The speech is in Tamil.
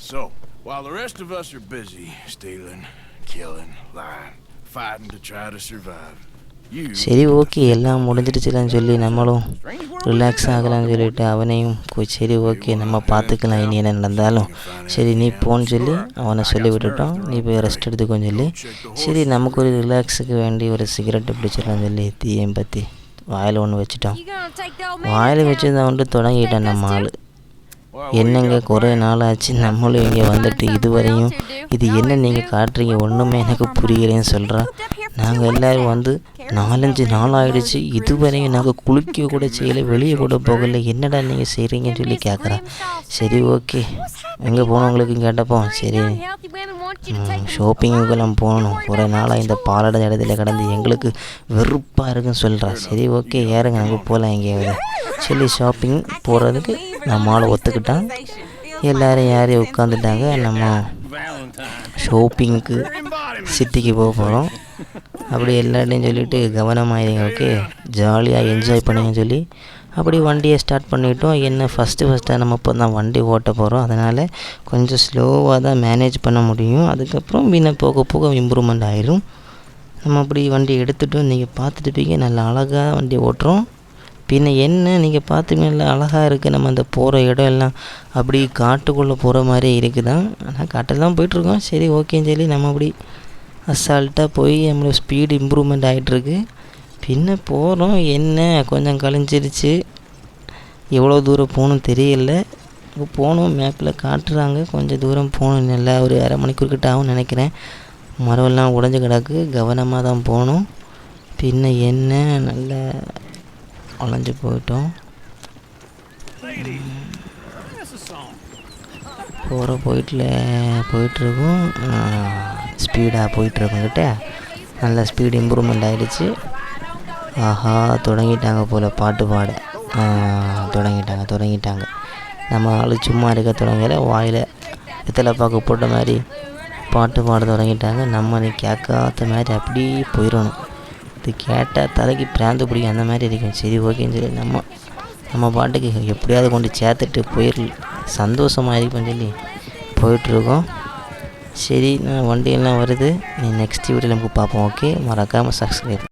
So, while the rest of us are busy stealing, killing, lying, fighting to try to survive, சரி ஓகே எல்லாம் முடிஞ்சிடுச்சுலான்னு சொல்லி நம்மளும் ரிலாக்ஸ் ஆகலாம்னு சொல்லிவிட்டு அவனையும் சரி ஓகே நம்ம பார்த்துக்கலாம் இனி என்ன நடந்தாலும் சரி நீ போன்னு சொல்லி அவனை சொல்லி விட்டுட்டோம், நீ போய் ரெஸ்ட் எடுத்துக்கோன்னு சொல்லி. சரி நமக்கு ஒரு ரிலாக்ஸுக்கு வேண்டி ஒரு சிகரெட்டு பிடிச்சிடலாம்னு சொல்லி தீயம் பற்றி வாயில் ஒன்று வச்சுட்டோம். வாயில் வச்சுருந்தா வந்துட்டு தொடங்கிட்டான் நம்ம ஆள். என்னங்க குறைய நாளாச்சு நம்மளும் இங்கே வந்துட்டு இதுவரையும் இது என்ன நீங்கள் காட்டுறீங்க ஒன்றுமே எனக்கு புரியலேன்னு சொல்கிறேன். நாங்கள் எல்லோரும் வந்து 4-5 நாள் ஆகிடுச்சு, இதுவரையும் நாங்கள் குளிக்க கூட செய்யலை, வெளியே கூட போகலை, என்னடா நீங்கள் செய்கிறீங்கன்னு சொல்லி கேட்குறேன். சரி ஓகே எங்கே போனவங்களுக்கு கேட்டப்போ சரி ஷாப்பிங்குக்கெல்லாம் போகணும், ஒரு நாளாக இந்த பாலட இடத்துல கிடந்து எங்களுக்கு வெறுப்பாக இருக்குன்னு சொல்கிறேன். சரி ஓகே ஏறுங்க நம்ம போகலாம் எங்கேயாவது சொல்லி ஷாப்பிங் போகிறதுக்கு நம்ம ஆளை ஒத்துக்கிட்டான். எல்லோரும் யாரையும் உட்காந்துட்டாங்க. நம்ம ஷாப்பிங்க்கு சிட்டிக்கு போக போகிறோம். அப்படி எல்லாத்தையும் சொல்லிவிட்டு கவனமாயிருங்க ஓகே, ஜாலியாக என்ஜாய் பண்ணுங்கன்னு சொல்லி அப்படி வண்டியை ஸ்டார்ட் பண்ணிவிட்டோம். என்ன ஃபஸ்ட்டாக நம்ம இப்போ தான் வண்டி ஓட்ட போகிறோம், அதனால் கொஞ்சம் ஸ்லோவாக தான் மேனேஜ் பண்ண முடியும். அதுக்கப்புறம் போக போக இம்ப்ரூவ்மெண்ட் ஆயிரும். நம்ம அப்படி வண்டி எடுத்துகிட்டோம். நீங்கள் பார்த்துட்டுப்பீங்க நல்லா அழகாக வண்டி ஓட்டுறோம். பின்ன என்ன நீங்கள் பார்த்துங்க அழகாக இருக்குது. நம்ம அந்த போகிற இடம் எல்லாம் அப்படி காட்டுக்குள்ளே போகிற மாதிரி இருக்குதான், ஆனால் காட்டில் தான் போயிட்டுருக்கோம். சரி ஓகேன்னு சொல்லி நம்ம அப்படி அசால்ட்டாக போய் நம்மளோட ஸ்பீடு இம்ப்ரூவ்மெண்ட் ஆகிட்டுருக்கு. பின்ன போகிறோம் என்ன கொஞ்சம் கழிஞ்சிருச்சு, எவ்வளோ தூரம் போகணும் தெரியல. இப்போ போகணும் மேப்பில் காட்டுறாங்க, கொஞ்சம் தூரம் போகணும், நல்லா ஒரு அரை மணிக்கூர் கிட்ட ஆகும்னு நினைக்கிறேன். மரமெல்லாம் உடஞ்சி கிடக்கு, கவனமாக தான் போகணும். பின்ன என்ன நல்லா அலைஞ்சு போயிட்டோம். போயிட்டுருக்கோம் ஸ்பீடாக போயிட்டுருக்கோங்கிட்ட நல்லா ஸ்பீடு இம்ப்ரூவ்மெண்ட் ஆகிடுச்சு. ஆஹா தொடங்கிட்டாங்க போல் பாட்டு பாட தொடங்கிட்டாங்க. நம்ம ஆள் சும்மா இருக்க தொடங்கல, வாயில் பித்தளை பாக்கு போட்ட மாதிரி பாட்டு பாட தொடங்கிட்டாங்க. நம்ம நீ கேட்காத மாதிரி அப்படியே போயிடணும், இது கேட்டால் தலைக்கு பிராந்து பிடிக்கும் அந்த மாதிரி இருக்கும். சரி ஓகேன்னு சொல்லி நம்ம பாட்டுக்கு எப்படியாவது கொண்டு சேர்த்துட்டு சந்தோஷமாக இருக்குன்னு சொல்லி போயிட்டுருக்கோம். சரி நான் வண்டியெல்லாம் வருது, நீ நெக்ஸ்ட் வீடியோவில் நமக்கு பார்ப்போம். ஓகே மறக்காமல் சப்ஸ்கிரைப்.